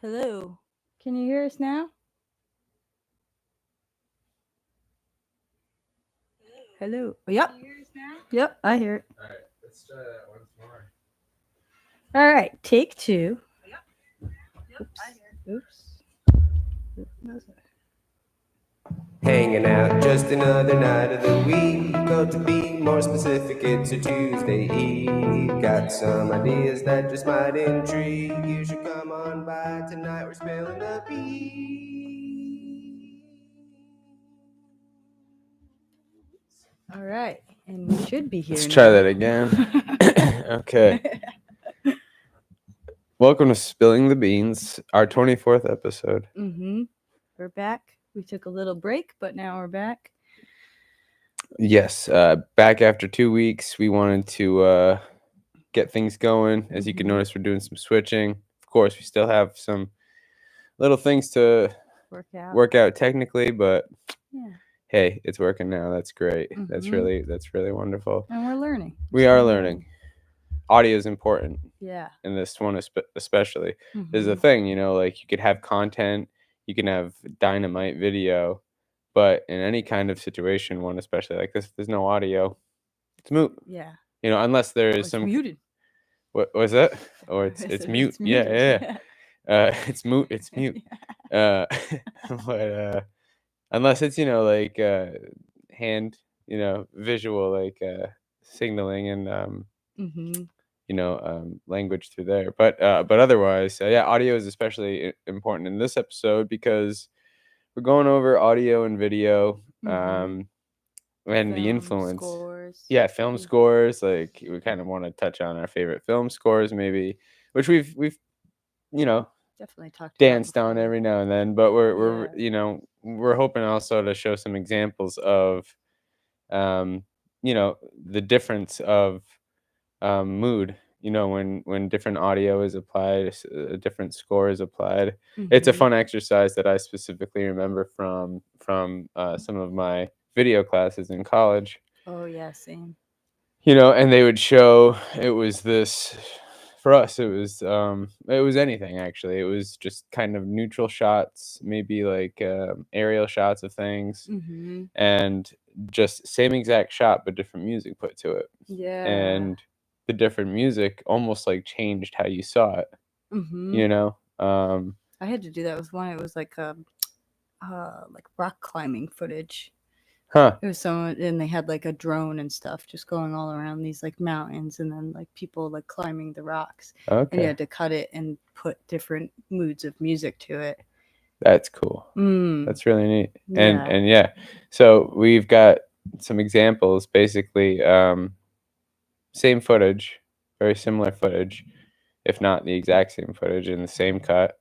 Hello. Can you hear us now? Hello. Yep. Yep, I hear it. All right, let's try that once more. All right, take two. Oops. Oops. Hanging out, just another night of the week. Or to be more specific, it's a Tuesday Eve. Got some ideas that just might intrigue. You should come on by tonight. We're spilling the beans. All right, and we should be here. Let's try that again. Okay. Welcome to Spilling the Beans, our 24th episode. We're back. We took a little break, but now we're back. Yes, back after 2 weeks. We wanted to get things going. As you can notice, we're doing some switching. Of course, we still have some little things to work out technically, but Yeah. hey, it's working now. That's great. That's really wonderful. And we're learning. We are learning. Audio is important. Yeah. And this one especially. There's a thing, like you could have content, you can have dynamite video, but in any kind of situation, one especially like this, if there's no audio, it's moot. Yeah. Unless there is some muted. What was that? Or it's mute. Yeah. It's moot. It's mute. But unless it's like hand, visual, like signaling and language through there. But otherwise, yeah, audio is especially important in this episode because we're going over audio and video, and the influence. Scores. Yeah, film scores. Like we kind of want to touch on our favorite film scores, maybe, which we've definitely talked danced on every now and then. But we're hoping also to show some examples of, the difference of mood. When different audio is applied, a different score is applied. It's a fun exercise that I specifically remember from some of my video classes in college. Oh yeah, same. And they would show it was this. For us, it was anything actually. It was just kind of neutral shots, maybe like aerial shots of things, and just same exact shot but different music put to it. Yeah. And the different music almost like changed how you saw it. I had to do that with one. It was like rock climbing footage. Huh. It was someone, and they had like a drone and stuff just going all around these like mountains, and then like people like climbing the rocks. Okay. And you had to cut it and put different moods of music to it. That's cool. That's really neat. Yeah. And yeah, so we've got some examples. Basically, same footage, very similar footage, if not the exact same footage in the same cut.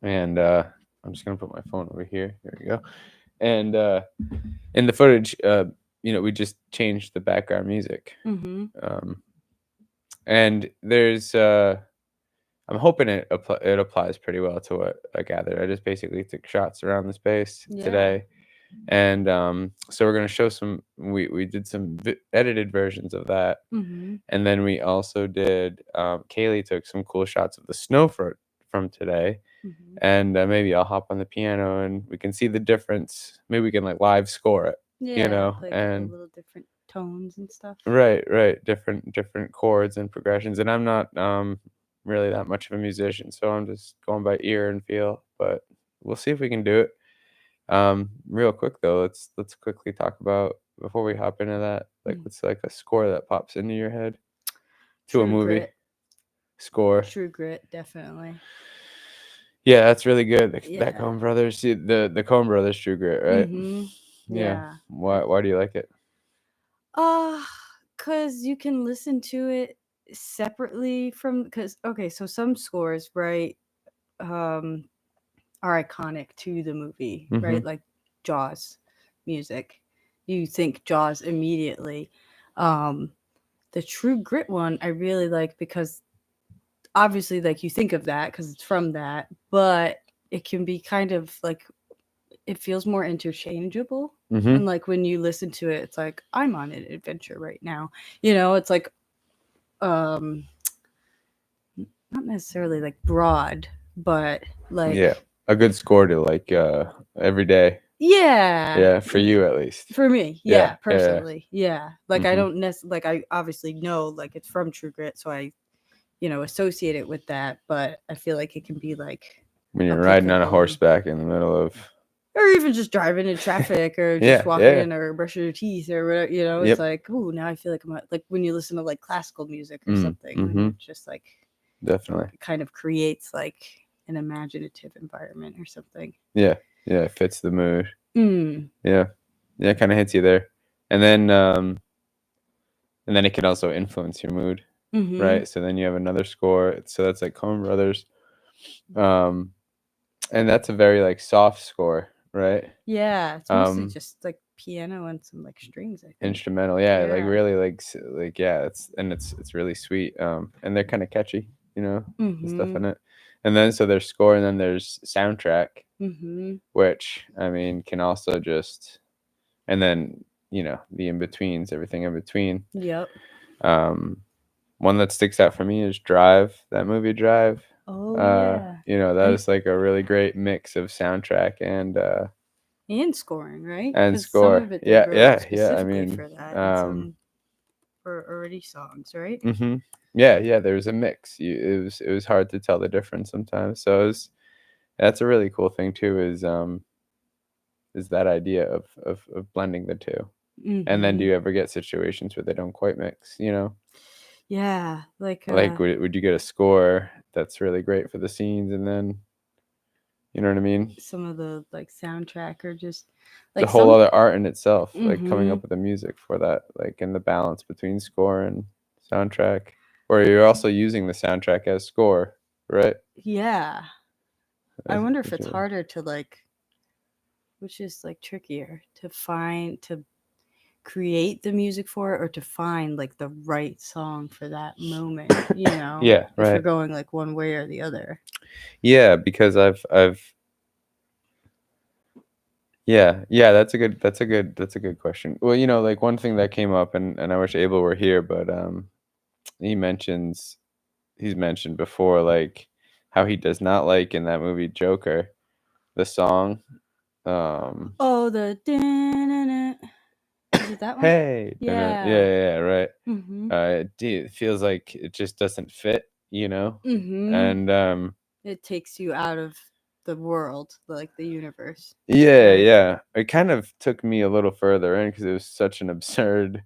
And I'm just gonna put my phone over here. There we go. And in the footage, we just changed the background music. And there's, I'm hoping it applies pretty well to what I gathered. I just basically took shots around the space today. And so we're going to show some, we did some edited versions of that. And then we also did, Kaylee took some cool shots of the snow from today. And maybe I'll hop on the piano and we can see the difference. Maybe we can like live score it, like and little different tones and stuff. Right. Different chords and progressions. And I'm not really that much of a musician, so I'm just going by ear and feel. But we'll see if we can do it. Real quick though, let's quickly talk about, before we hop into that, like what's like a score that pops into your head to a movie. Grit. Score. True Grit, definitely. Yeah, that's really good. That Coen Brothers, the Coen Brothers True Grit, right? Yeah. Why do you like it? Cause you can listen to it separately from, so some scores, right, are iconic to the movie, right? Like Jaws music. You think Jaws immediately. The True Grit one I really like because obviously like you think of that because it's from that, but it can be kind of like, it feels more interchangeable. And like when you listen to it, it's like, I'm on an adventure right now. It's like not necessarily like broad, but like Yeah, a good score to like every day. yeah, Yeah, for you at least. for me, Yeah, yeah, personally, yeah. Like I Mhm. don't like I obviously know like it's from True Grit, so I associate it with that, but I feel like it can be like When you're riding on a applicable, horseback in the middle of or even just driving in traffic or just yeah, yeah, walking or brushing your teeth or whatever, it's yep, like, oh, now I feel like like when you listen to like classical music or mm, something, when mhm, it's just like definitely. it kind of creates like an imaginative environment or something. Yeah, yeah, it fits the mood. Mm. Yeah, yeah, it kind of hits you there, and then it can also influence your mood, Mm-hmm. right? So then you have another score. So that's like Coen Brothers, um, and that's a very like soft score, right? Yeah, it's mostly Um, just like piano and some like strings, I think. Instrumental, yeah, like Yeah. really like yeah, it's really sweet. And they're kind of catchy, the stuff Mm-hmm. in it. And then so there's score, and then there's soundtrack, Mm-hmm. which I mean can also just, and then the in betweens, everything in between. Yep. Um, One that sticks out for me is Drive, that movie Drive. Oh yeah. That is like a really great mix of soundtrack And scoring, right? and Because some score. of it they Yeah, wrote yeah, yeah. I specifically mean, for that, and some for already songs, right? hmm yeah, yeah. There's a mix. It was hard to tell the difference sometimes. So that's a really cool thing too. Is that idea of blending the two. And then do Mm-hmm. you ever get situations where they don't quite mix? Yeah, like Like would you get a score that's really great for the scenes, and then you know what I mean? some of the like soundtrack or just The like whole some. other art in itself, like coming Mm-hmm. up with the music for that, like and the balance between score and soundtrack. Or you're also using the soundtrack as score, right? Yeah, I As, wonder if which it's is- harder to like, which is like trickier to find to create the music for it or to find like the right song for that moment, yeah, if you're right. going like one way or the other. Yeah, because I've yeah, that's a good question. Well, like one thing that came up, and I wish Abel were here, but he mentions he's mentioned before, like how he does not like in that movie Joker, the song. Oh, the is it that one? Hey, Yeah. yeah, right. Mhm. It feels like it just doesn't fit. Mhm. And It takes you out of the world, like the universe, yeah, right? yeah, it kind of took me a little further in because it was such an absurd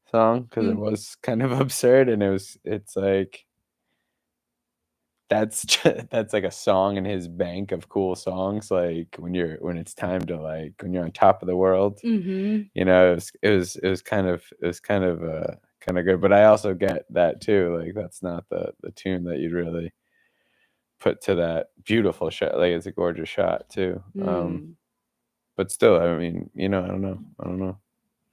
song, because it Mm. was kind of absurd, and it's like that's like a song in his bank of cool songs, like when it's time to, like, when you're on top of the world. Mhm. It was kind of good, but I also get that too, like that's not the tune that you'd really put to that beautiful shot. Like, it's a gorgeous shot too. Mm. But still, I mean, I don't know.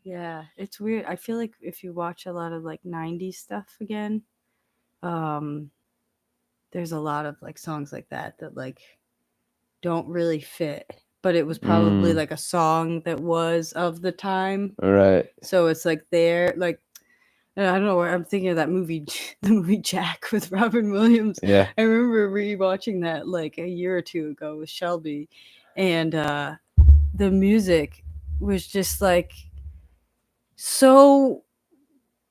Yeah, it's weird. I feel like if you watch a lot of like 90s stuff again, um there's a lot of like songs like that like don't really fit, but it was probably Mm, like a song that was of the time. right. So it's like there, like I don't know where I'm thinking of that movie, the movie Jack with Robin Williams. Yeah. I remember rewatching that like a year or two ago with Shelby, and the music was just like so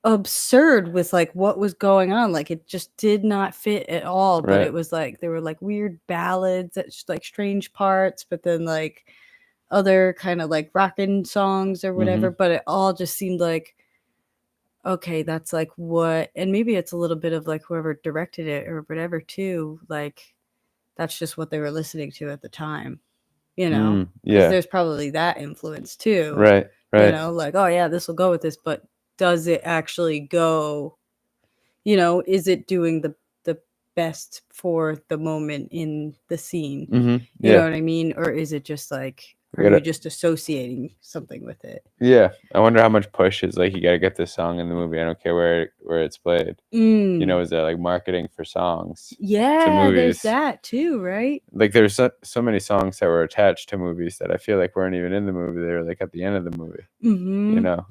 absurd with like what was going on. Like it just did not fit at all. But Right. it was like there were like weird ballads that like strange parts, but then like other kind of like rockin' songs or whatever. Mhm. But it all just seemed like okay, that's like what, and maybe it's a little bit of like whoever directed it or whatever too. Like that's just what they were listening to at the time, because Yeah. there's probably that influence too. Right. Right. Like oh yeah, this will go with this, but does it actually go? Is it doing the best for the moment in the scene? You know Yeah. what I mean? Or is it just like, I are you gotta just associating something with it? Yeah. I wonder how much push is like, you gotta get this song in the movie. I don't care where it's played. Mm. Is that like marketing for songs to Yeah, there's movies? that too, right? Like, there's so many songs that were attached to movies that I feel like weren't even in the movie. They were like at the end of the movie, you Mhm. know?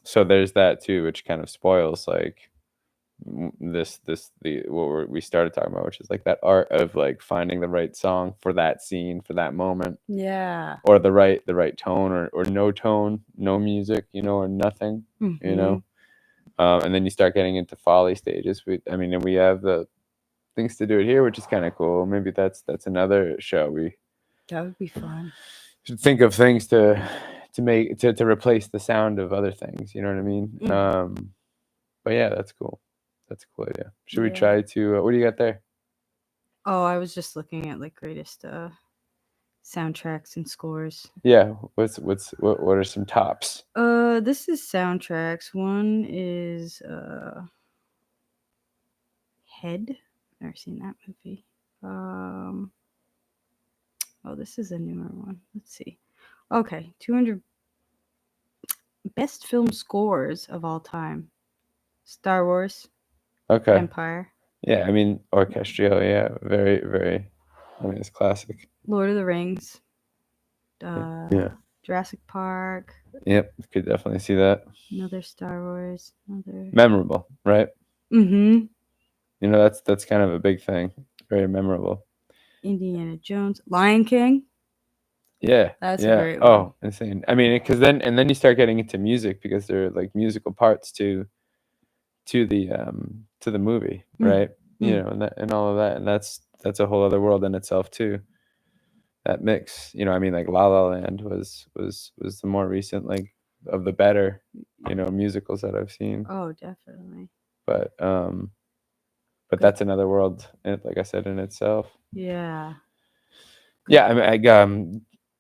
So there's that too, which kind of spoils like we started talking about, which is like that art of like finding the right song for that scene, for that moment, Yeah. or the right tone, or no tone, no music, or nothing, and then you start getting into Foley stages. And we have the things to do it here, which is kind of cool. Maybe that's another show. We That would be fun. should think of things to make to replace the sound of other things. You know what I mean? But yeah, that's cool. That's a cool idea. Should we try to? What do you got there? Oh, I was just looking at like greatest soundtracks and scores. Yeah. What are some tops? This is soundtracks. One is Head. Never seen that movie. Oh, this is a newer one. Let's see. Okay, 200 best film scores of all time. Star Wars. Okay. Empire. Yeah, orchestral. Yeah, very, very. It's classic. Lord of the Rings. Yeah. Jurassic Park. Yep, could definitely see that. Another Star Wars. Another memorable, right? Mm-hmm. That's kind of a big thing. Very memorable. Indiana Jones. Lion King. Yeah, that's a great one. Oh, insane. Because then you start getting into music, because there are like musical parts to the movie, right? And all of that, and that's a whole other world in itself too. That mix, like La La Land was the more recent, like, of the better, musicals that I've seen. Oh, definitely. But that's another world, like I said, in itself. Yeah. Yeah,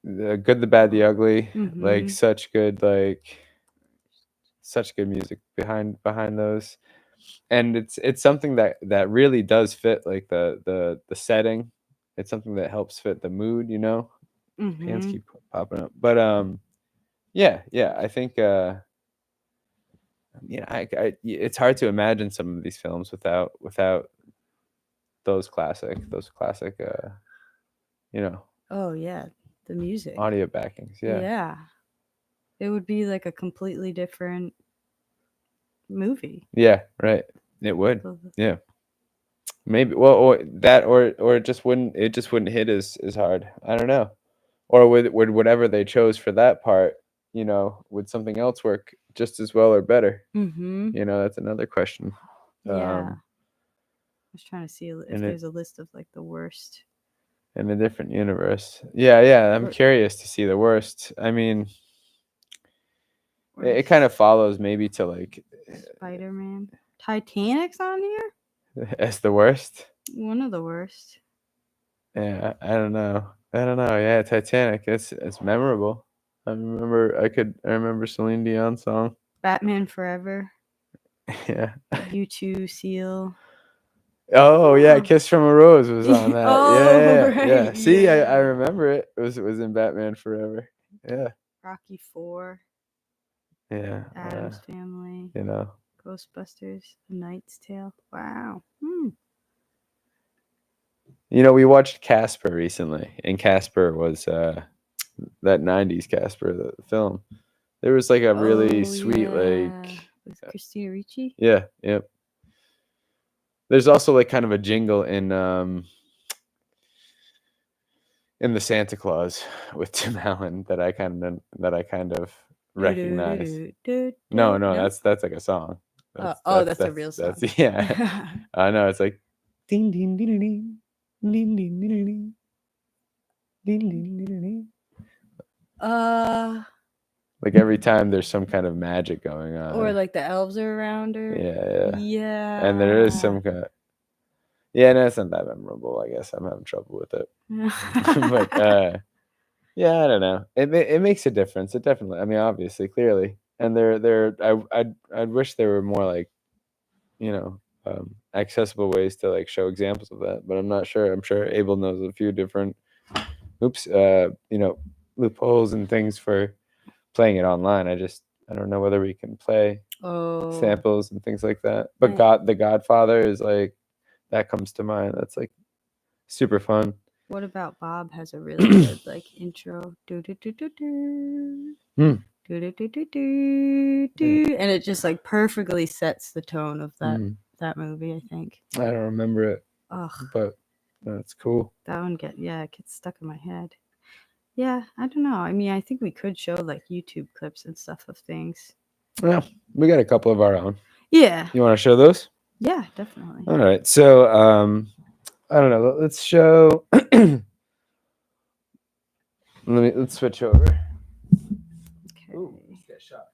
the Good, the Bad, the Ugly, like such good music behind those, and it's something that really does fit like the setting. It's something that helps fit the mood, Hands keep popping up, but yeah, I think it's hard to imagine some of these films without those classic oh yeah, the music, audio backings. Yeah, it would be like a completely different movie. Yeah, right. It would. Yeah. Maybe, or that, or it just wouldn't hit as hard. I don't know. Or would whatever they chose for that part, would something else work just as well or better? That's another question. Yeah. I was trying to see if there's a list of like the worst in a different universe. Yeah. I'm curious to see the worst. It kind of follows maybe to like Spider-Man. Titanic's on here as the worst. One of the worst. Yeah, I don't know. Yeah, Titanic. It's memorable. I remember Celine Dion song. Batman Forever. Yeah. U2 Seal. Oh yeah, Kiss from a Rose was on that. Oh, yeah. right. See, I remember it. It was in Batman Forever. Yeah. Rocky IV. Yeah. Addams Family. Ghostbusters. The Knight's Tale. Wow. We watched Casper recently, and Casper was that 90s Casper, the film. There was like a really sweet like with Christina Ricci. Yeah, yep. There's also like kind of a jingle in the Santa Claus with Tim Allen that I kind of recognize. No, that's like a song. That's a real song. Yeah. I know, it's like ding ding ding ding ding ding ding ding ding. Like every time there's some kind of magic going on, or like the elves are around her. Yeah. And there is some kind of no, it's not that memorable. I guess I'm having trouble with it. But yeah, I don't know. It makes a difference. It definitely. Obviously, clearly, and I'd wish there were more like, accessible ways to like show examples of that. But I'm not sure. I'm sure Abel knows a few different, loopholes and things for playing it online. I don't know whether we can play samples and things like that. But The Godfather is like, that comes to mind. That's like super fun. What about Bob has a really good like intro, and it just like perfectly sets the tone of that that movie, I think. I don't remember it, Ugh, but that's cool. that one it gets stuck in my head. Yeah, I don't know. I mean, I think we could show like YouTube clips and stuff of things. Yeah, we got a couple of our own. Yeah. You want to show those? Yeah, definitely. All right. So, I don't know. Let's show. Let's switch over. Okay. Ooh, just got shocked.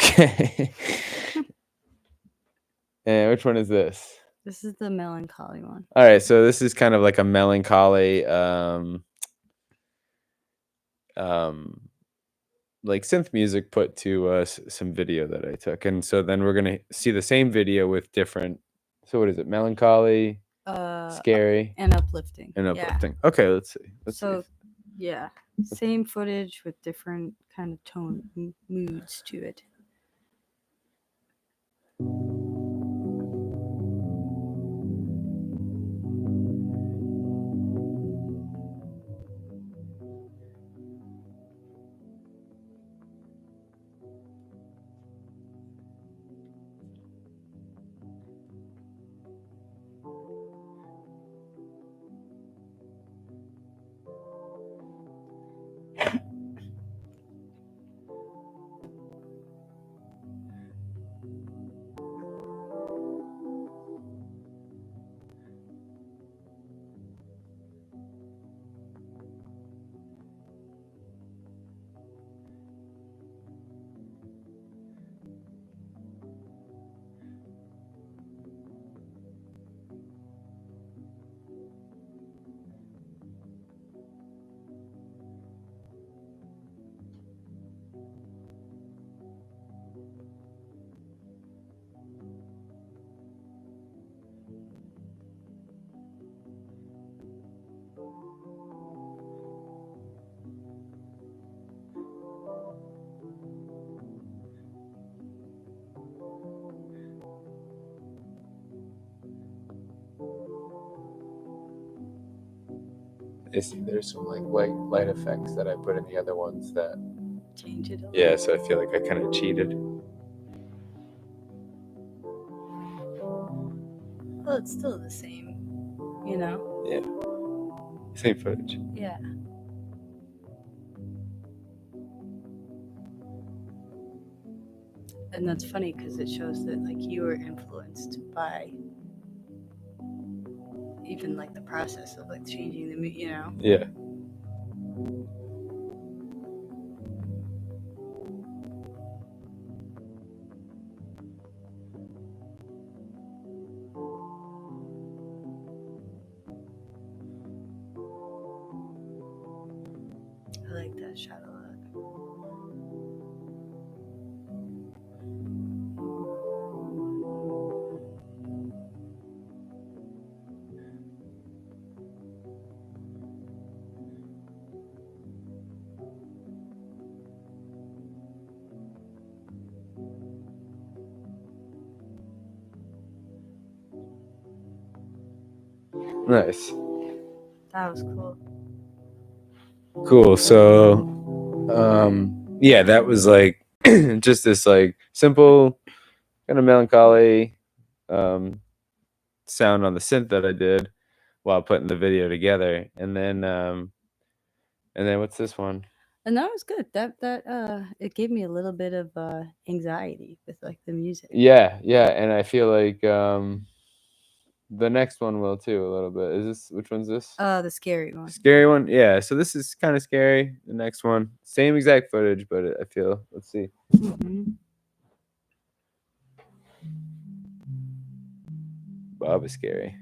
Okay. And which one is this? This is the melancholy one. All right. So this is kind of like a melancholy, like synth music put to some video that I took, and so then we're gonna see the same video with different. So what is it? Melancholy, scary, and uplifting. and Yeah. uplifting. Okay, let's see. So, yeah, same footage with different kind of tone moods to it. I see there's some like light effects that I put in the other ones that change it. Yeah, so I feel like I kind of cheated. Well, it's still the same, you know? Yeah. Same footage. Yeah. And that's funny because it shows that like you were influenced by even like the process of like changing the you know. Yeah. I like that shot a lot. Nice. That was cool. Cool. So, yeah, that was like just this like simple kind of melancholy sound on the synth that I did while putting the video together, and then what's this one? And that was good. That it gave me a little bit of anxiety with like the music. Yeah, and I feel like the next one will too a little bit. Is this which one's this? The scary one. Scary one, yeah. So this is kind of scary. The next one, same exact footage, but I feel. Let's see. Mm-hmm. Bob is scary.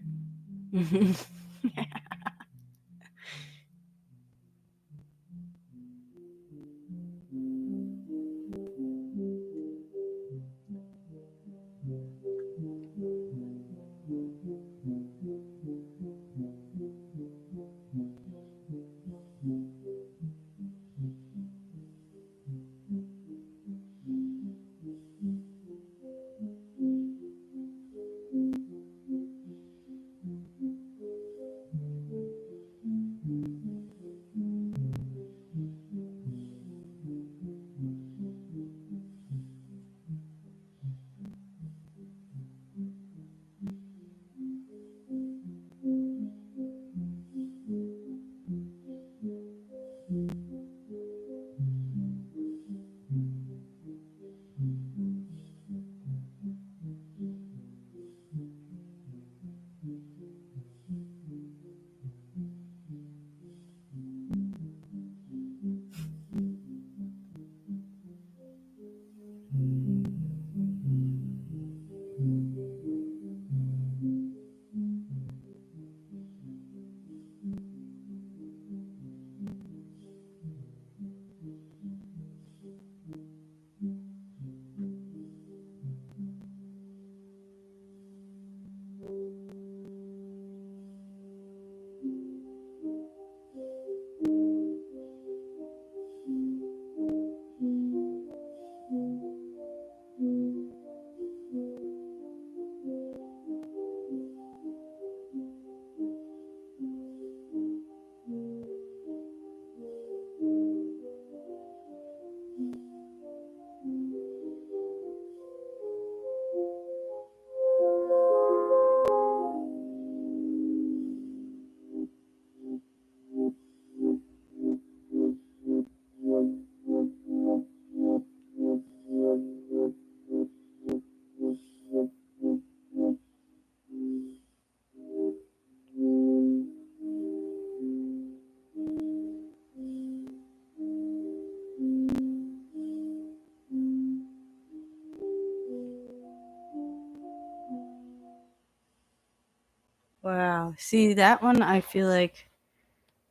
Wow. See, that one I feel like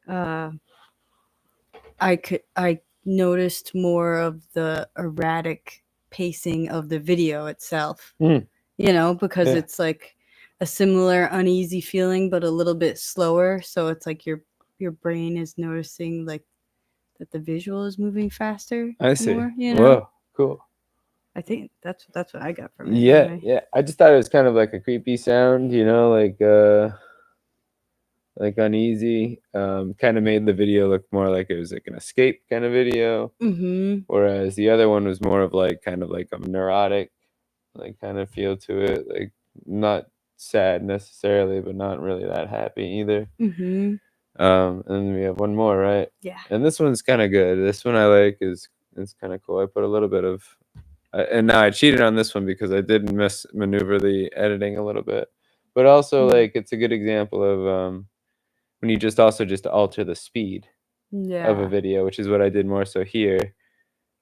I noticed more of the erratic pacing of the video itself. Mm. You know, because Yeah. it's like a similar uneasy feeling but a little bit slower, so it's like your brain is noticing like that the visual is moving faster. I see. More, you know? Whoa, cool. I think that's what I got from it. Yeah, Anyway. yeah. I just thought it was kind of like a creepy sound, you know, like uneasy. Kind of made the video look more like it was like an escape kind of video. Mm-hmm. Whereas the other one was more of like kind of like a neurotic, like kind of feel to it, like not sad necessarily, but not really that happy either. Mm-hmm. And then we have one more, right? Yeah. And this one's kind of good. This one I like is it's kind of cool. I put a little bit of, and now I cheated on this one because I did maneuver the editing a little bit, but also like it's a good example of when you just alter the speed of a Yeah. video, which is what I did more so here.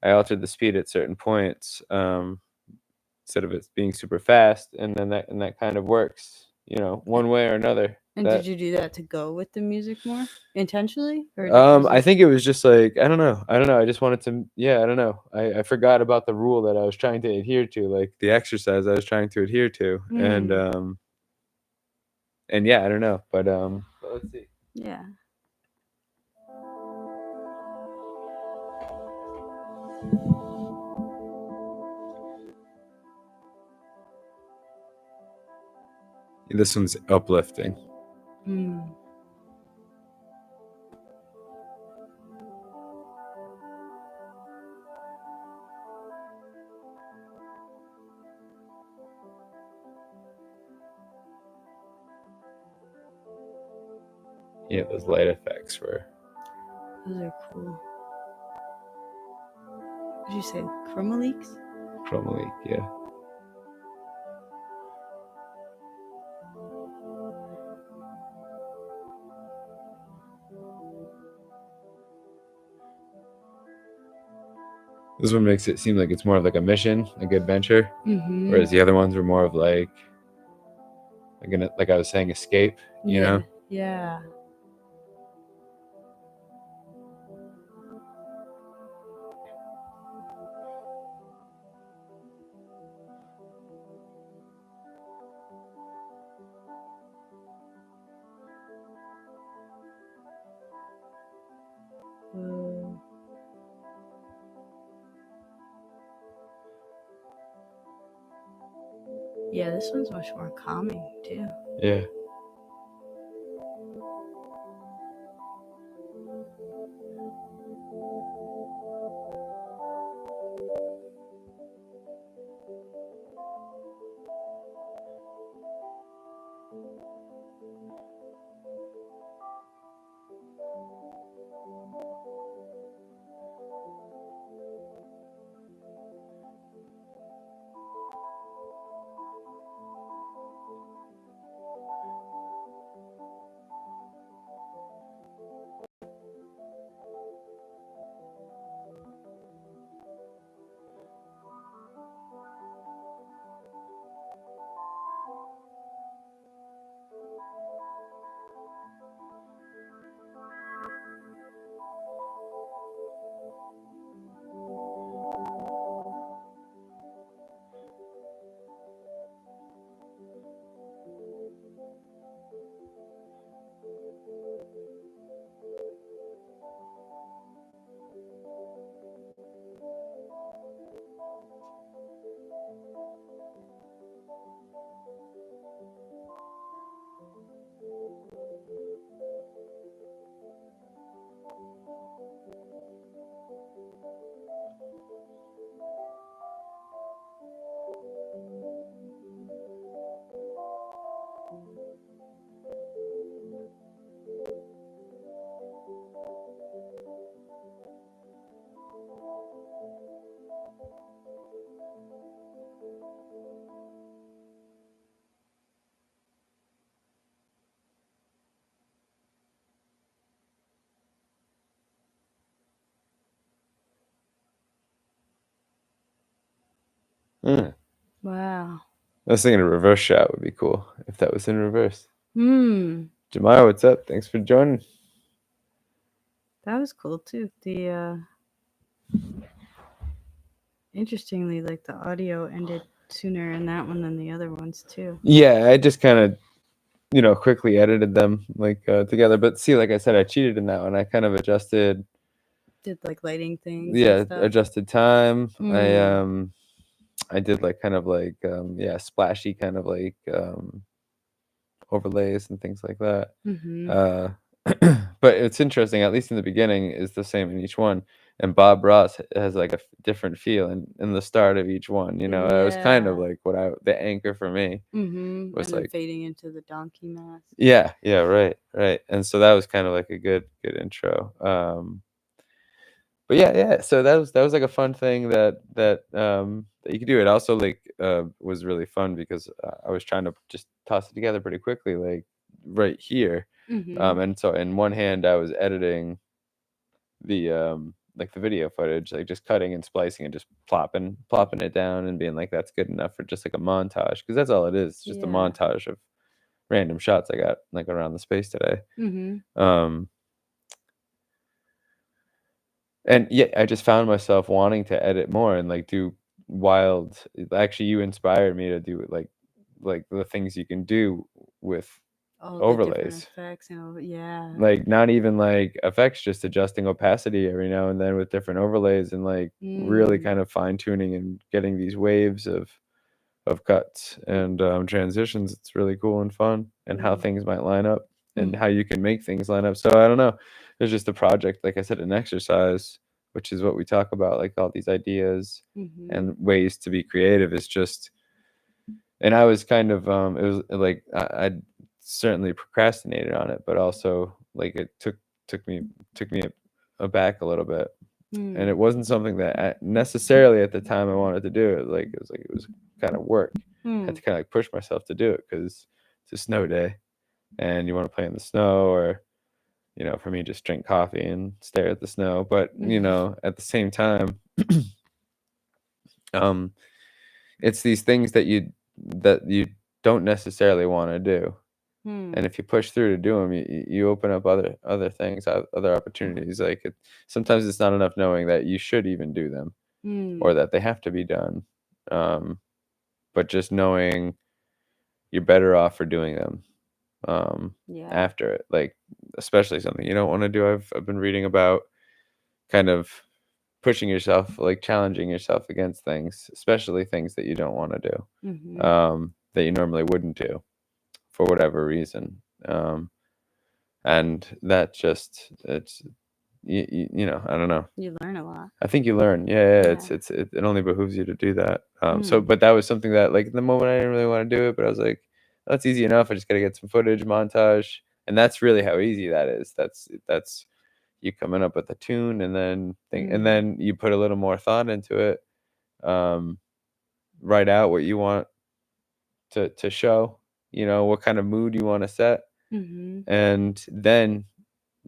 I altered the speed at certain points instead of it being super fast, and then that kind of works, you know, one way or another. And That did you do that to go with the music more intentionally, or was I it- think it was just like I don't know. I just wanted to. Yeah, I don't know. I forgot about the rule that I was trying to adhere to, like the exercise I was trying to adhere to, and yeah, I don't know, but let's see. Yeah. This one's uplifting. Mm. Yeah, those light effects were. Those are cool. What did you say? Chroma leaks? Chroma leak, yeah. This one makes it seem like it's more of like a mission, like adventure, whereas the other ones were more of like I was saying, escape. You know? Yeah. Whoa. Yeah, this one's much more calming too. Yeah. Wow. I was thinking a reverse shot would be cool if that was in reverse. Jamaya, what's up? Thanks for joining. That was cool too. The interestingly, like the audio ended sooner in that one than the other ones too. Yeah, I just kind of, quickly edited them like together. But see, like I said, I cheated in that one. I kind of adjusted. Did like lighting things. Yeah, And stuff. adjusted time. I did like kind of like splashy kind of like overlays and things like that. But it's interesting, at least in the beginning, is the same in each one. And Bob Ross has like a different feel in the start of each one. It was kind of like the anchor for me was and like fading into the donkey mask. Yeah, right. And so that was kind of like a good intro. But yeah. So that was like a fun thing that you could do. It also like was really fun because I was trying to just toss it together pretty quickly, like right here. And so in one hand I was editing the like the video footage, like just cutting and splicing and just plopping it down and being like that's good enough for just like a montage, because that's all it is, just a montage of random shots I got like around the space today. And yeah, I just found myself wanting to edit more and like do wild. Actually, you inspired me to do like the things you can do with overlays. Effects and Like not even like effects, just adjusting opacity every now and then with different overlays and like really kind of fine tuning and getting these waves of cuts and transitions. It's really cool and fun, and how things might line up and how you can make things line up. So I don't know. There's just a project, like I said, an exercise, which is what we talk about, like all these ideas and ways to be creative is just. And I was kind of it was like I certainly procrastinated on it, but also like it took me aback a little bit. And it wasn't something that necessarily at the time I wanted to do. It was kind of work. I had to kind of like push myself to do it because it's a snow day and you want to play in the snow, or for me, just drink coffee and stare at the snow. But at the same time, it's these things that you don't necessarily want to do. And if you push through to do them, you open up other things, other opportunities. Like sometimes it's not enough knowing that you should even do them or that they have to be done. But just knowing you're better off for doing them after it, like especially something you don't want to do. I've been reading about kind of pushing yourself, like challenging yourself against things, especially things that you don't want to do, that you normally wouldn't do for whatever reason. And that just, it's, I don't know. You learn a lot. I think you learn. Yeah. It only behooves you to do that. But that was something that like in the moment I didn't really want to do it, but I was like, that's easy enough. I just got to get some footage, montage. And that's really how easy that is. That's you coming up with a tune and then you put a little more thought into it. Write out what you want to show, what kind of mood you want to set. And then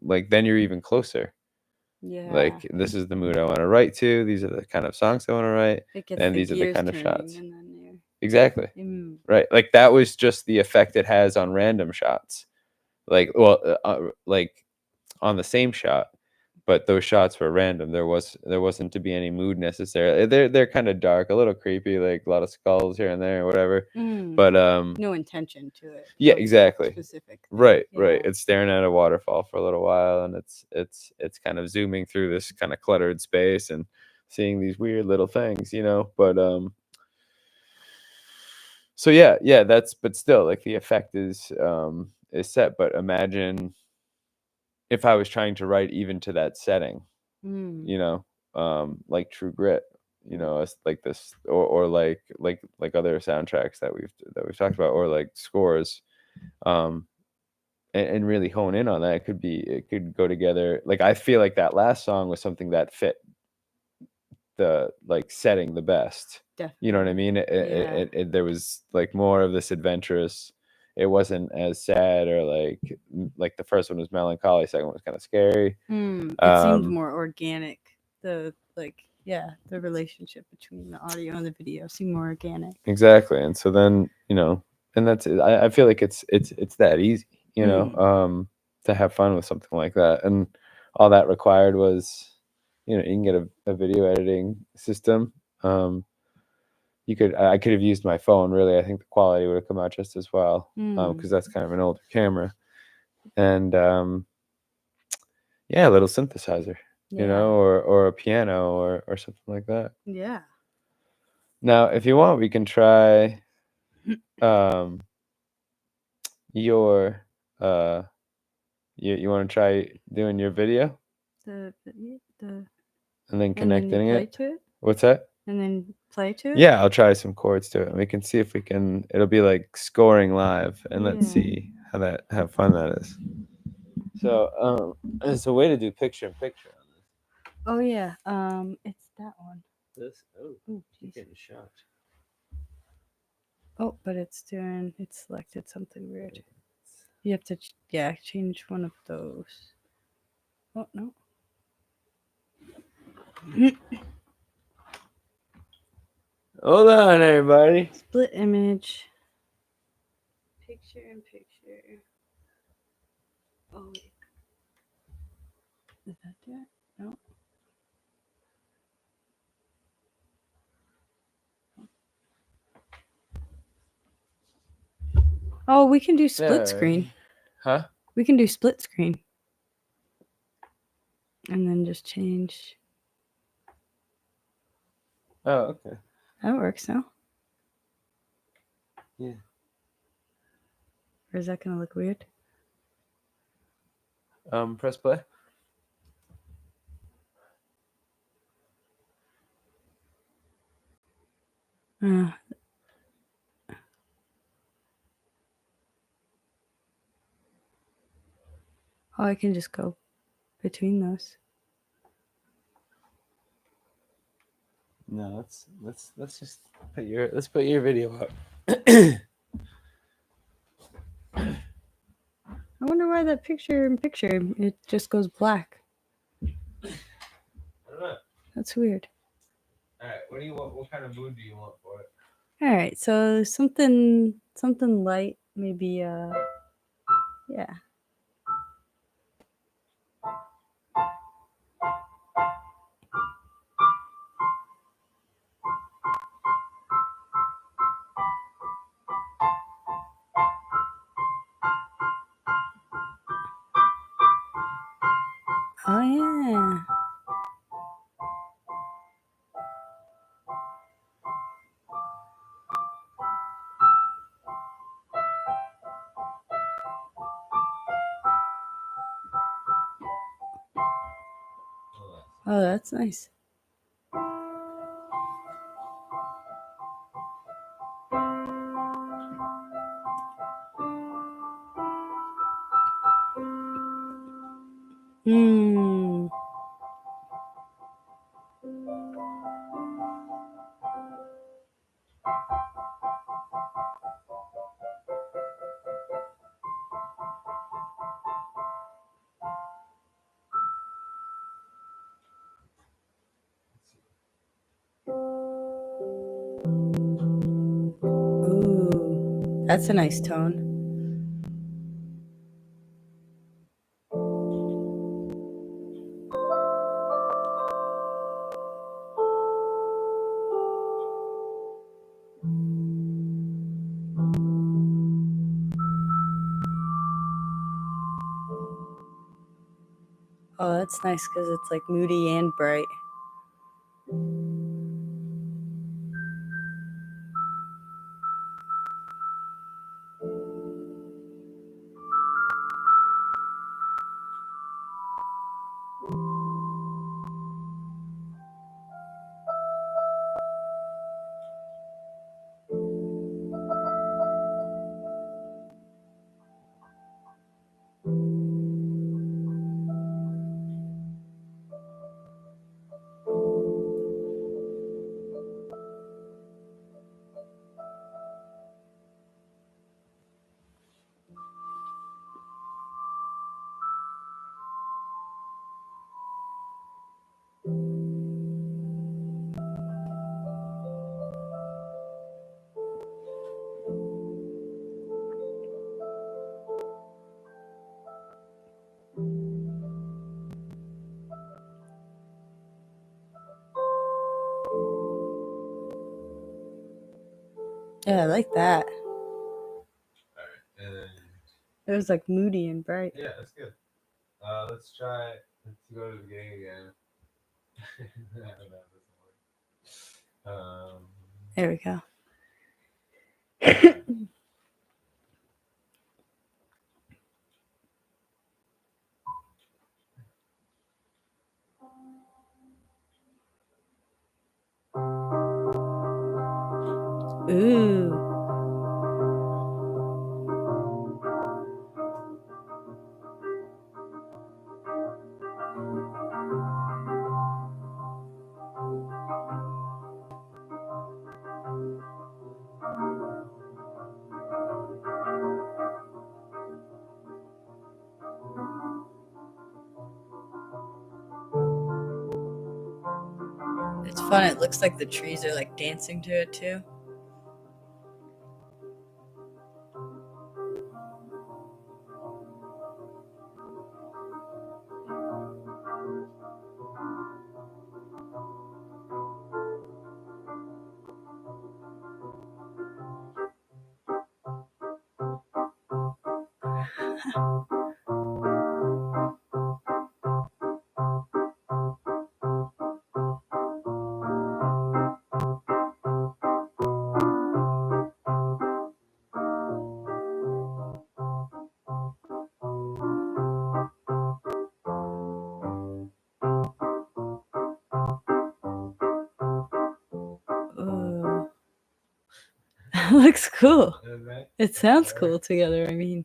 you're even closer. Like, this is the mood I want to write to. These are the kind of songs I want to write. And these are the kind of shots. Exactly. Right. Like that was just the effect it has on random shots. Like, well, like on the same shot, but those shots were random. There wasn't to be any mood necessarily. They're kind of dark, a little creepy, like a lot of skulls here and there or whatever. But no intention to it. Yeah, exactly. Specific. Right. It's staring at a waterfall for a little while, and it's kind of zooming through this kind of cluttered space and seeing these weird little things, But so yeah, but still, like the effect is set. But imagine if I was trying to write even to that setting, like True Grit, it's like this, or like other soundtracks that we've talked about, or like scores, and really hone in on that. It could go together. Like I feel like that last song was something that fit the like setting the best. Definitely. You know what I mean? It there was like more of this adventurous. It wasn't as sad, or like the first one was melancholy, second one was kind of scary. It seemed more organic. The relationship between the audio and the video seemed more organic. Exactly. And so then, and that's it. I feel like it's that easy, you know, to have fun with something like that, and all that required was, you know, you can get a video editing system. I could have used my phone. Really, I think the quality would have come out just as well, because that's kind of an older camera, and yeah, a little synthesizer, you know, or a piano or something like that. Yeah. Now, if you want, we can try your you want to try doing your video The and then and then connecting play it. to it, What's that? and then play to it. Yeah, I'll try some chords to it, and we can see if we can. It'll be like scoring live, and let's Yeah. see how fun that is. So, there's a way to do picture in picture on this. Oh yeah. It's that one. This Oh, you're jeez. getting shot. Oh, but it's selected something weird. You have to change one of those. Oh no. Hold on, everybody. Split image. Picture in picture. Oh wait. Is that there? No. Oh, we can do split screen. Huh? We can do split screen. And then just change. Oh, okay. That works now. Yeah. Or is that gonna look weird? Press play. Oh, I can just go between those. No, let's just put your video up. I wonder why that picture in picture it just goes black. I don't know. That's weird. All right, what do you want? What kind of mood do you want for it? All right, so something light, maybe yeah. Oh yeah. Oh, that's nice. Hmm. Ooh, that's a nice tone. Oh, that's nice because it's like moody and bright. Yeah, I like that. All right, and It was like moody and bright. yeah, that's good. Let's go to the beginning again. There we go. Ooh. It's fun. It looks like the trees are like dancing to it too. Ooh. Looks cool. It sounds cool together. I mean,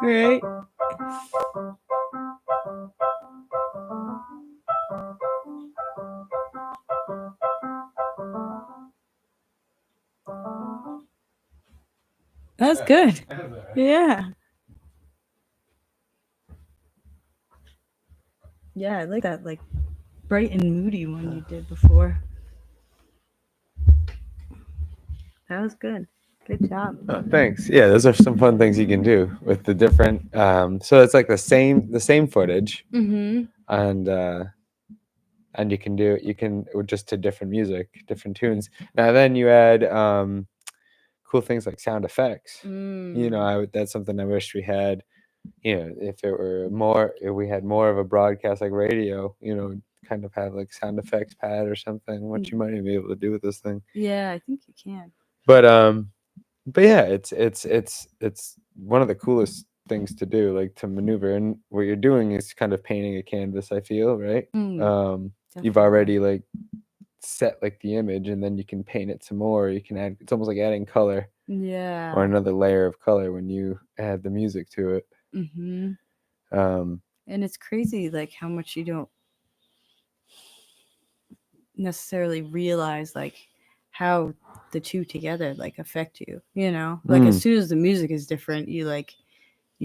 right? That's good. Yeah. Yeah, I like that like bright and moody one you did before. That was good. Good job. Oh, thanks. Yeah, those are some fun things you can do with the different. So it's like the same footage, Mm-hmm. and you can just to different music, different tunes. Now then you add cool things like sound effects. You know, that's something I wish we had. You know, if we had more of a broadcast like radio, you know, kind of have like sound effects pad or something, which you might even be able to do with this thing. Yeah, I think you can. But yeah, it's one of the coolest things to do, like to maneuver. And what you're doing is kind of painting a canvas, I feel, right? You've Definitely. already like set like the image, and then you can paint it some more. You can add, it's almost like adding color or Yeah. another layer of color when you add the music to it. Mm-hmm. Um, And it's crazy like how much you don't necessarily realize like how the two together like affect you, you know? Like as soon as the music is different, you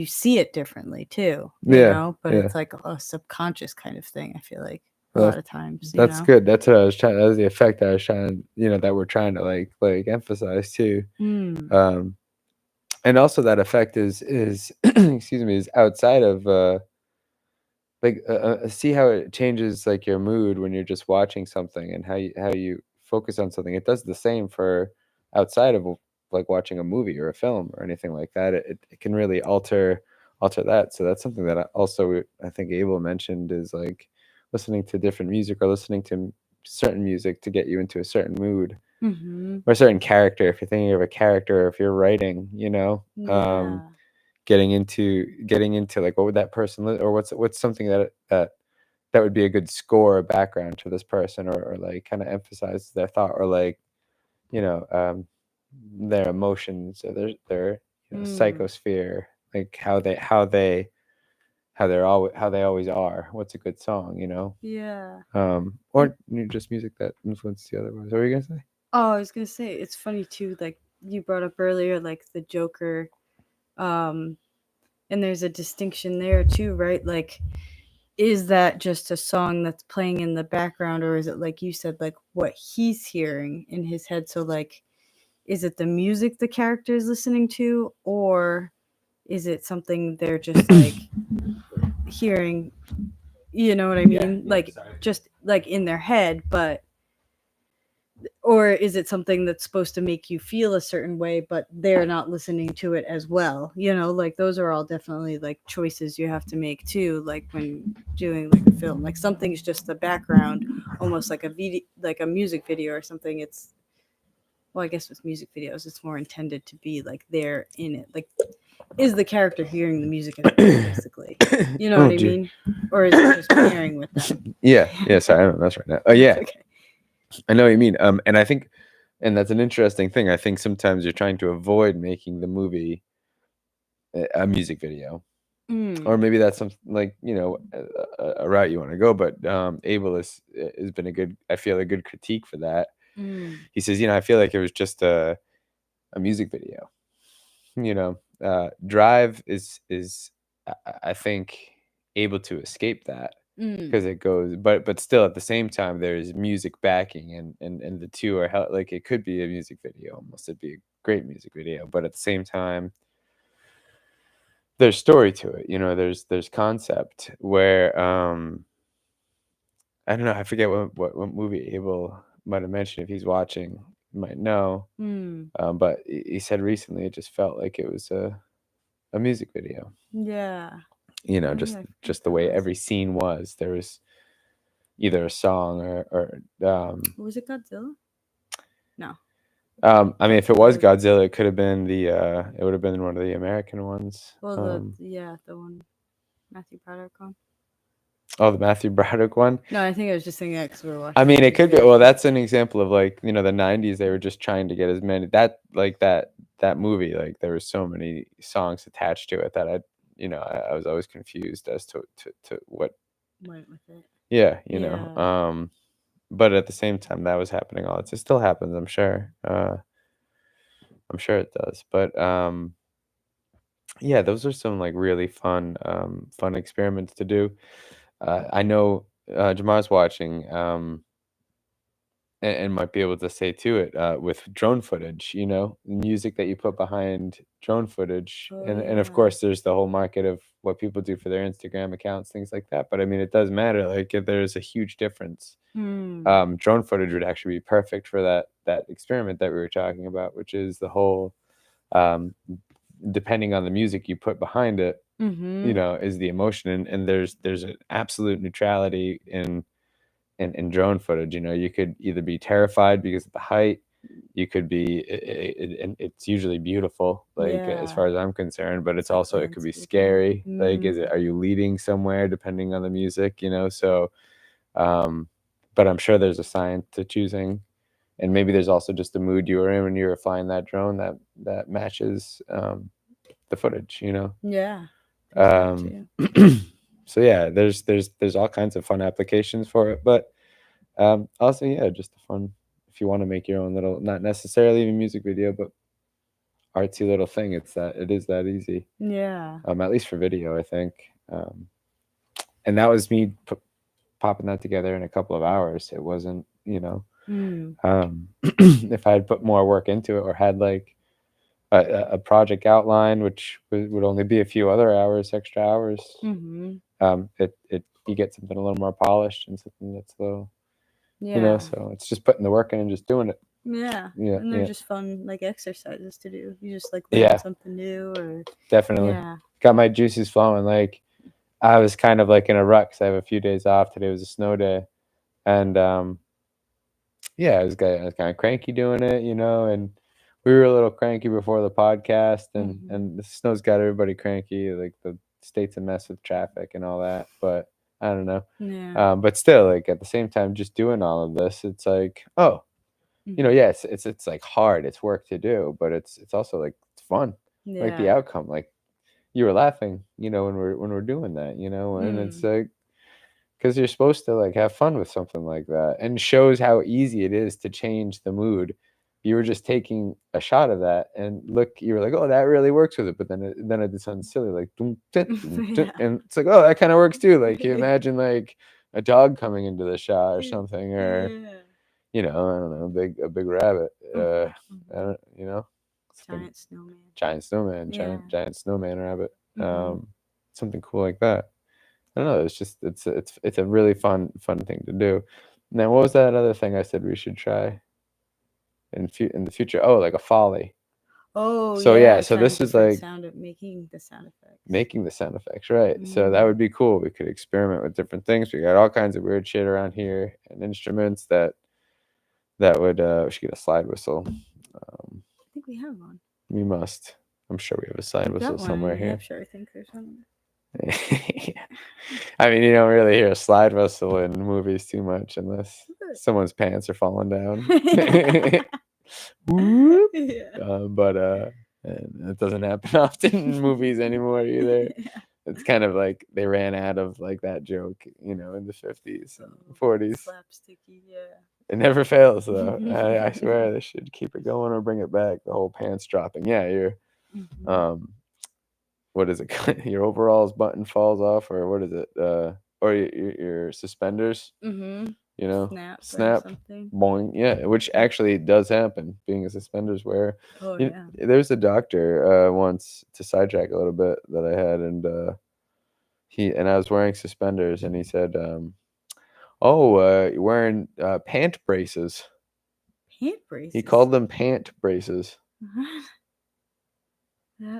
see it differently too, you Yeah, know? But yeah. it's like a subconscious kind of thing, I feel like a Well, lot of times, you that's know? good. That's what I was trying. That was the effect I was trying to, you know, that we're trying to like emphasize too. Mm. And also that effect is excuse me, is outside of see how it changes like your mood when you're just watching something, and how you focus on something. It does the same for outside of like watching a movie or a film or anything like that. It can really alter that. So that's something that I think Abel mentioned, is like listening to different music or listening to certain music to get you into a certain mood Mm-hmm. or a certain character. If you're thinking of a character, or if you're writing, you know, Yeah. getting into like what would that person or what's something that would be a good score or background to this person, or like kind of emphasize their thought, or like, you know, their emotions, or their you know, psychosphere, like how they always are. What's a good song, you know? Yeah. Or just music that influences the other ones. What were you gonna say? Oh, I was gonna say it's funny too, like you brought up earlier, like the Joker, and there's a distinction there too, right? Like, is that just a song that's playing in the background, or is it, like you said, like what he's hearing in his head? So like, is it the music the character is listening to, or is it something they're just like hearing? You know what I mean? Like, just like in their head, but or is it something that's supposed to make you feel a certain way, but they're not listening to it as well? You know, like those are all definitely like choices you have to make too, like when doing like a film. Like something's just the background, almost like a video, like a music video or something. It's, well, I guess with music videos it's more intended to be like they're in it. Like, is the character hearing the music basically? You know what I mean? Or is it just pairing with them? Yeah. Sorry, I don't know. That's right now. Oh yeah, Okay. I know what you mean. And I think, and that's an interesting thing. I think sometimes you're trying to avoid making the movie a music video, or maybe that's something like, you know, a route you want to go. But Abel has been I feel a good critique for that. He says, you know, I feel like it was just a music video. You know, Drive is I think able to escape that because it goes, but still at the same time there's music backing, and the two are like, it could be a music video almost. It'd be a great music video, but at the same time there's story to it. You know, there's concept where I don't know. I forget what movie Abel might have mentioned. If he's watching, he might know. But he said recently it just felt like it was a music video. Yeah. You know, just the way every scene was. There was either a song or was it Godzilla? No. I mean, if it was Godzilla, it could have been it would have been one of the American ones. Well, the one Matthew Broderick one. Oh, the Matthew Broderick one? No, I think I was just saying that because we were watching. I mean, it could be. Well, that's an example of, like, you know, the 90s, they were just trying to get as many, that movie, like, there were so many songs attached to it that I was always confused as to what went with it. Yeah, you know. But at the same time, that was happening all. It still happens, I'm sure. I'm sure it does. But yeah, those are some like really fun experiments to do. I know Jamar's watching, and might be able to say to it, with drone footage, you know, the music that you put behind drone footage. And of course there's the whole market of what people do for their Instagram accounts, things like that. But I mean, it does matter. Like, if there's a huge difference. Drone footage would actually be perfect for that experiment that we were talking about, which is the whole, depending on the music you put behind it, you know, is the emotion. And there's an absolute neutrality in drone footage. You know, you could either be terrified because of the height, you could be, and it's usually beautiful, like, as far as I'm concerned, but it's also, it could be scary. Like, are you leading somewhere depending on the music, you know? So but I'm sure there's a science to choosing, and maybe there's also just the mood you were in when you were flying that drone that matches the footage, you know? Yeah. So yeah, there's all kinds of fun applications for it, but also, yeah, just a fun, if you want to make your own little, not necessarily a music video, but artsy little thing, it is that easy. Yeah. At least for video, I think. And that was me popping that together in a couple of hours. It wasn't, you know, if I had put more work into it, or had like a project outline, which would only be a few other hours, extra hours, you get something a little more polished and something that's a little, you know. So it's just putting the work in and just doing it. Yeah. And they're just fun, like, exercises to do. You just like learn something new, or definitely got my juices flowing. Like, I was kind of like in a rut because I have a few days off. Today was a snow day, and yeah, I was kind of cranky doing it, you know, and we were a little cranky before the podcast, and the snow's got everybody cranky. Like, the state's a mess with traffic and all that, but I don't know. But still, like, at the same time, just doing all of this, it's like, oh, you know, yeah, it's like hard, it's work to do, but it's also like, it's fun, like the outcome, like, you were laughing, you know, when we're doing that, you know, and it's like, because you're supposed to like have fun with something like that, and shows how easy it is to change the mood you were just taking a shot of that, and look, you were like, oh, that really works with it. But then it did something silly, like dum, dun, dum, dun, and it's like, oh, that kind of works too. Like you imagine like a dog coming into the shot or something, or I don't know, a big rabbit, I don't, Giant snowman. giant snowman rabbit, something cool like that. I don't know. It's just it's a really fun thing to do. Now, what was that other thing I said we should try in the future? Oh, like a folly. Oh, so yeah. so this is like making the sound effects. Making the sound effects, right? So that would be cool. We could experiment with different things. We got all kinds of weird shit around here and instruments that would. We should get a slide whistle. I think we have one. We must. I'm sure we have a slide whistle somewhere here. Sure, I think there's one. I mean, you don't really hear a slide whistle in movies too much unless someone's pants are falling down. Whoop. But it doesn't happen often in movies anymore either. It's kind of like they ran out of like that joke, in the 50s and 40s. Slapsticky, yeah. It never fails though. I swear they should keep it going or bring it back. The whole pants dropping. Yeah, you're what is it? Your overalls button falls off, or what is it? Or your suspenders. Snap, boing. Yeah, which actually does happen. Being a suspenders wearer. Oh yeah. There's a doctor once, to sidetrack a little bit, that I had, and I was wearing suspenders, and he said, "Oh, you're wearing pant braces." Pant braces. He called them pant braces.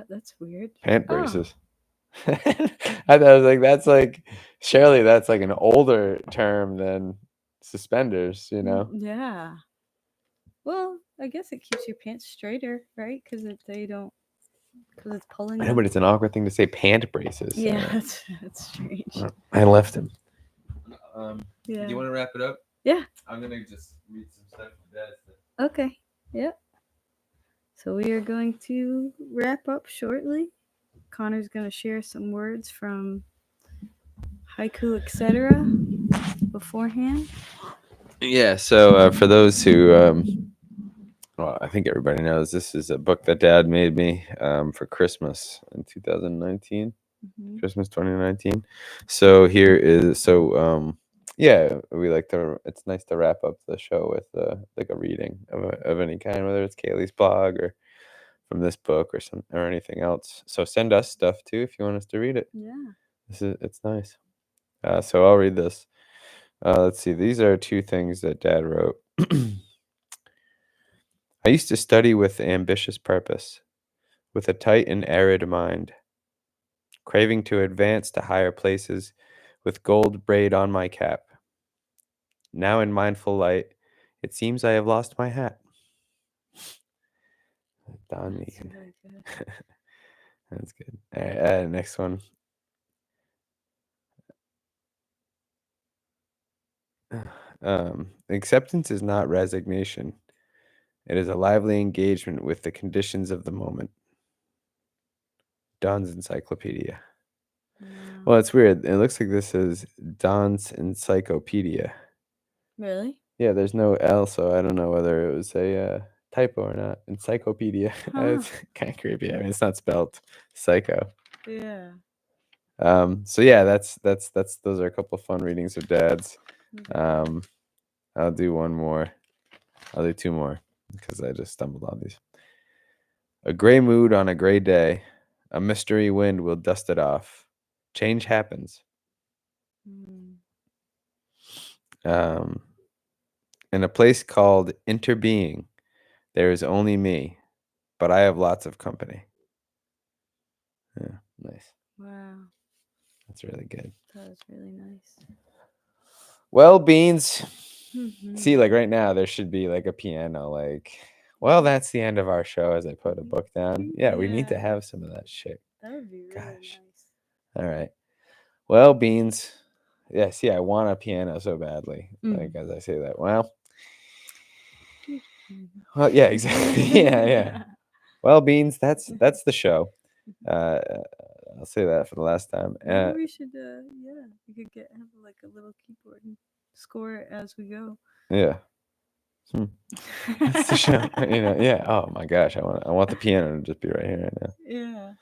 That's weird. Pant braces. I thought, I was like, that's like, surely that's like an older term than suspenders, Yeah. Well, I guess it keeps your pants straighter, right? Because it's pulling. I know, but it's an awkward thing to say, pant braces. Yeah, that's strange. I left him. Yeah. Do you want to wrap it up? Yeah. I'm gonna just read some stuff from Dad. Okay. Yep. So we are going to wrap up shortly. Connor's going to share some words from Haiku, etc. beforehand. Yeah. So for those who, well, I think everybody knows, this is a book that Dad made me for Christmas in 2019, Christmas 2019. So here is yeah, we like to. It's nice to wrap up the show with like a reading of any kind, whether it's Kaylee's blog or from this book or anything else. So send us stuff too if you want us to read it. Yeah. It's nice. So I'll read this. Let's see. These are two things that Dad wrote. I used to study with ambitious purpose, with a tight and arid mind, craving to advance to higher places, with gold braid on my cap. Now in mindful light, it seems I have lost my hat. Don Meegan. Really good. That's good. All right, next one. Acceptance is not resignation. It is a lively engagement with the conditions of the moment. Don's Encyclopedia. Well, it's weird. It looks like this is Don's Encyclopedia. Really? Yeah, there's no L, so I don't know whether it was a typo or not. Encyclopedia. It's kind of creepy. I mean, it's not spelled psycho. Yeah. So yeah, that's those are a couple of fun readings of Dad's. I'll do one more. I'll do two more because I just stumbled on these. A gray mood on a gray day. A mystery wind will dust it off. Change happens. In a place called Interbeing, there is only me, but I have lots of company. Yeah, nice. Wow. That's really good. That was really nice. Well, Beans. See, like right now, there should be like a piano, like, well, that's the end of our show as I put a book down. Yeah, we need to have some of that shit. That would be really nice. All right. Well, Beans. Yeah, see, I want a piano so badly. Like, as I say that. Well, yeah, exactly. Yeah. Well, Beans, that's the show. I'll say that for the last time. Maybe we should, we could have like a little keyboard and score it as we go. Yeah. That's the show. Yeah. Oh my gosh, I want the piano to just be right here right now. Yeah.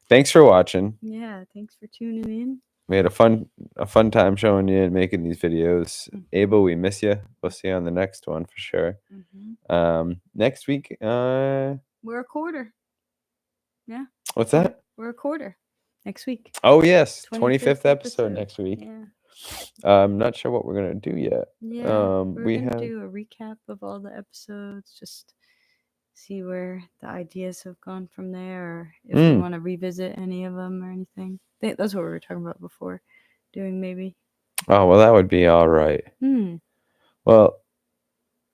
Thanks for watching. Yeah. Thanks for tuning in. We had a fun time showing you and making these videos. Abel, we miss you. We'll see you on the next one for sure. Next week, we're a quarter. Yeah. What's that? We're a quarter next week. Oh yes, 25th episode next week. Yeah. I'm not sure what we're gonna do yet. Yeah, we're gonna do a recap of all the episodes, just see where the ideas have gone from there, or if we want to revisit any of them or anything. That's what we were talking about before, doing maybe. Oh well, that would be all right. Well,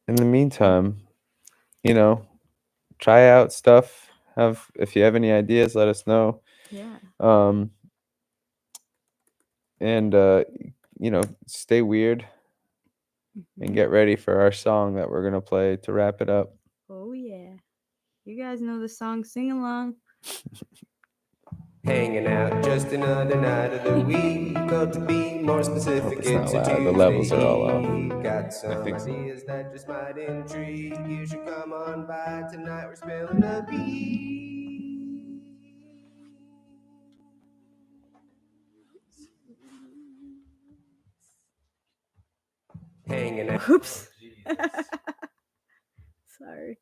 in the meantime, try out stuff. If you have any ideas, let us know. Yeah. And stay weird and get ready for our song that we're gonna play to wrap it up. Oh yeah, you guys know the song. Sing along. Hanging out, just another night of the week. Or to be more specific, it's not loud. The levels are all off. Got some ideas that just might intrigue. You should come on by tonight. We're spilling the beans. Hanging out. Oops. Sorry.